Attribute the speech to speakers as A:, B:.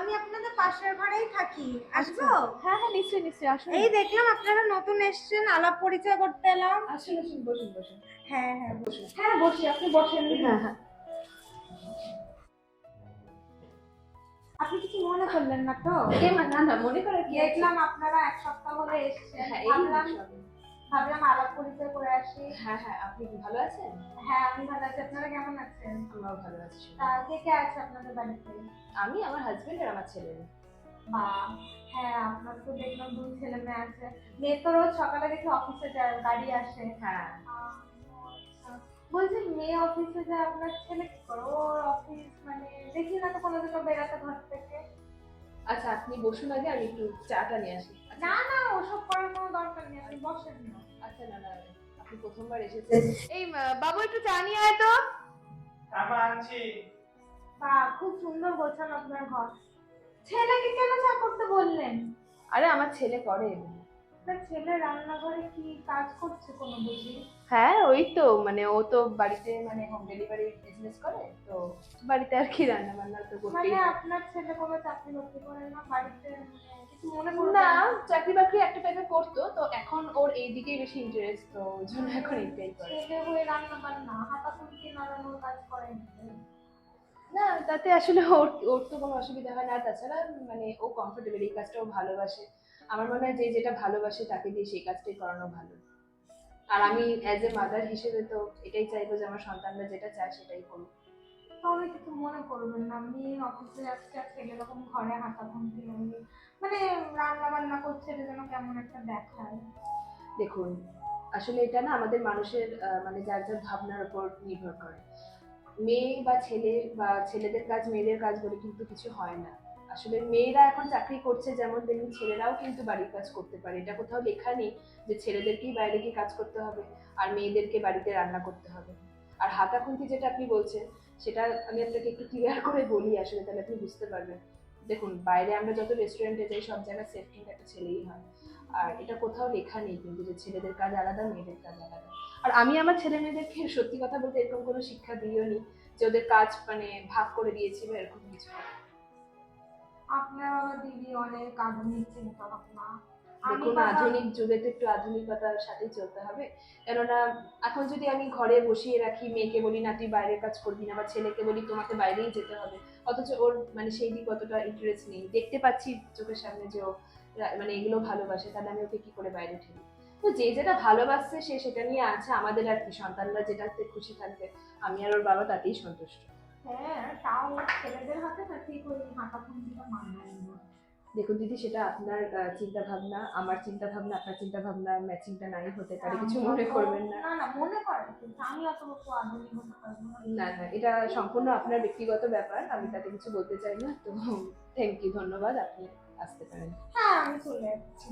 A: আমি আপনাদের পাশের ঘরেই থাকি, আসবো?
B: হ্যাঁ হ্যাঁ, নিশ্চয়ই নিশ্চয়ই, আসুন।
A: এই দেখলাম আপনারা নতুন এসেছেন, আলাপ পরিচয় করতে এলাম।
B: আসুন আসুন, বসুন বসুন।
A: হ্যাঁ হ্যাঁ বসুন। হ্যাঁ বসি, আপনি বসেন।
B: হ্যাঁ হ্যাঁ।
A: আপনি কিছু মনে করলেন না তো?
B: না না, মনে করার কি আছে?
A: দেখলাম আপনারা এক সপ্তাহ হলে এসেছেন,
B: হ্যাঁ,
A: ভাবলাম
B: সবে।
A: ভাবলাম আলাপ পরিচয় করে আসি।
B: হ্যাঁ হ্যাঁ, আপনি কি ভালো আছেন?
A: হ্যাঁ আমি ভালো আছি, আপনারা কেমন আছেন?
B: আমরাও ভালো আছি।
A: তা কে কে আছে আপনাদের বাড়িতে?
B: আমি, আমার হাজবেন্ড আর আমার ছেলে।
A: বা হ্যাঁ, আপনার তো দেখলাম 2 ছেলে মেয়ে আছে। মেয়ে তো রোজ সকালে দেখি অফিসে যায়, গাড়ি আসে।
B: হ্যাঁ।
A: আচ্ছা। বলছি মেয়ে অফিসে যায়, আপনার ছেলে কি করে? ওর অফিস মানে দেখি না তো কোনোদিনও বেরাতে ঘর থেকে।
B: আচ্ছা, আপনি বসুন, আগে আমি একটু চাটা নিয়ে আসি।
A: না না, ওসব করার কোনো দরকার নেই, আপনি বসেন না।
B: আচ্ছা, না না, আপনি প্রথমবার এসেছেন। এই বাবু, একটু চা নিয়ে আয় তো।
C: আনছি।
A: বা খুব সুন্দর গোছানো আপনার ঘর। ছেলেকে কেন চা করতে বললেন?
B: আরে, আমার ছেলে করে।
A: আপনার ছেলে রান্নাঘরে কি কাজ করছে কোনো বুঝি?
B: হ্যাঁ, ওই তো মানে ও তো বাড়িতে মানে হোম ডেলিভারি বিজনেস করে, তো বাড়িতে আর কি রান্না বান্না তো করতেই
A: মানে
B: হয়।
A: আপনার ছেলে কোনো চাকরি বাকরি করে না বাড়িতে? মানে কিছু মনে করবেন
B: না,
A: না?
B: চাকরি বাকরি একটা টাইপের করতো, তো এখন ওর এই দিকেই বেশি ইন্টারেস্ট, তো ওই জন্য এখন এটাই করে।
A: ছেলে হয়ে রান্না বান্না হাতা খুন্তি নাড়ানোর কাজ করেন?
B: না, তাতে আসলে ওর ওর তো কোনো অসুবিধা হয় না, আর তাছাড়া মানে ও কমফোর্টেবল, এই কাজটা ও ভালোবাসে। আমার মনে হয় যে যেটা ভালোবাসে তাকে দিয়ে সেই কাজটাই করানো ভালো। আর আমি অ্যাজ এ মাদার হিসেবে তো এটাই চাইবো যে আমার সন্তানরা যেটা চায় সেটাই করুক।
A: তবে কিছু মনে করবেন না, আমি অফিসে যাচ্ছি আর ছেলে এরকম ঘরে হাতা খুন্তি মানে রান্না বান্না করছে, এটা যেন কেমন একটা দেখায়।
B: দেখুন, আসলে এটা না আমাদের মানুষের মানে যার যার ভাবনার উপর নির্ভর করে। মেয়ে বা ছেলে বা ছেলেদের কাজ মেয়েদের কাজ বলে কিন্তু কিছু হয় না। আসলে মেয়েরা এখন চাকরি করছে যেমন, তেমনি ছেলেরাও কিন্তু বাড়ির কাজ করতে পারে। এটা কোথাও লেখা নেই যে ছেলেদেরকেই বাইরে গিয়ে কাজ করতে হবে আর মেয়েদেরকে বাড়িতে রান্না করতে হবে। আর হাতাখুন্তি যেটা আপনি বলছেন, সেটা আমি আপনাকে একটু ক্লিয়ার করে বলি আসলে, তাহলে আপনি বুঝতে পারবেন। দেখুন, বাইরে আমরা যত রেস্টুরেন্টে যাই সব জায়গায় সেফ কিন্তু একটা ছেলেই হয়। আর এটা কোথাও লেখা নেই কিন্তু যে ছেলেদের কাজ আলাদা মেয়েদের কাজ আলাদা। আর আমি আমার ছেলে মেয়েদেরকে সত্যি কথা বলতে এরকম কোনো শিক্ষা দিইও নি যে ওদের কাজ মানে ভাগ করে দিয়েছি বা এরকম কিছু।
A: আপনার বাবা দিদি অনেক আধুনিক চিন্তা ভাবনা। আমি
B: দেখুন,
A: বাবা
B: আধুনিক যুগে তো একটু আধুনিকতার সাথেই চলতে হবে। কেননা এখন যদি আমি ঘরে বসিয়ে রাখি, মেয়েকে বলি না তুই বাইরের কাজ করবি না, বা ছেলেকে বলি তোমাকে বাইরেই যেতে হবে, অথচ ওর মানে সেই দিক অতটা ইন্টারেস্ট নেই, দেখতে পাচ্ছি চোখের সামনে যে ও মানে এগুলো ভালোবাসে, তাহলে আমি ওকে কি করে বাইরে ঠেলি? তো যে যেটা ভালোবাসছে সে সেটা নিয়ে আছে, আমাদের আর কি, সন্তানরা যেটাতে খুশি থাকবে আমি আর ওর বাবা তাতেই সন্তুষ্ট।
A: হ্যাঁ, তাও ছেলেদের হাতে না ঠিক ওই হাতা খুন্তিটা মানায় না।
B: দেখুন দিদি, সেটা আপনার চিন্তা ভাবনা, আমার চিন্তা ভাবনা, আপনার চিন্তা ভাবনা ম্যাচিংটা নাই হতে পারে, কিছু মনে করবেন না।
A: না না, মনে করেন কিন্তু আমি অত আধুনিক হতে পারবো না।
B: না না, এটা সম্পূর্ণ আপনার ব্যক্তিগত ব্যাপার, আমি তাতে কিছু বলতে চাই না। তো থ্যাংক ইউ, ধন্যবাদ, আপনি আসতে পারেন।
A: হ্যাঁ আমি চলে যাচ্ছি।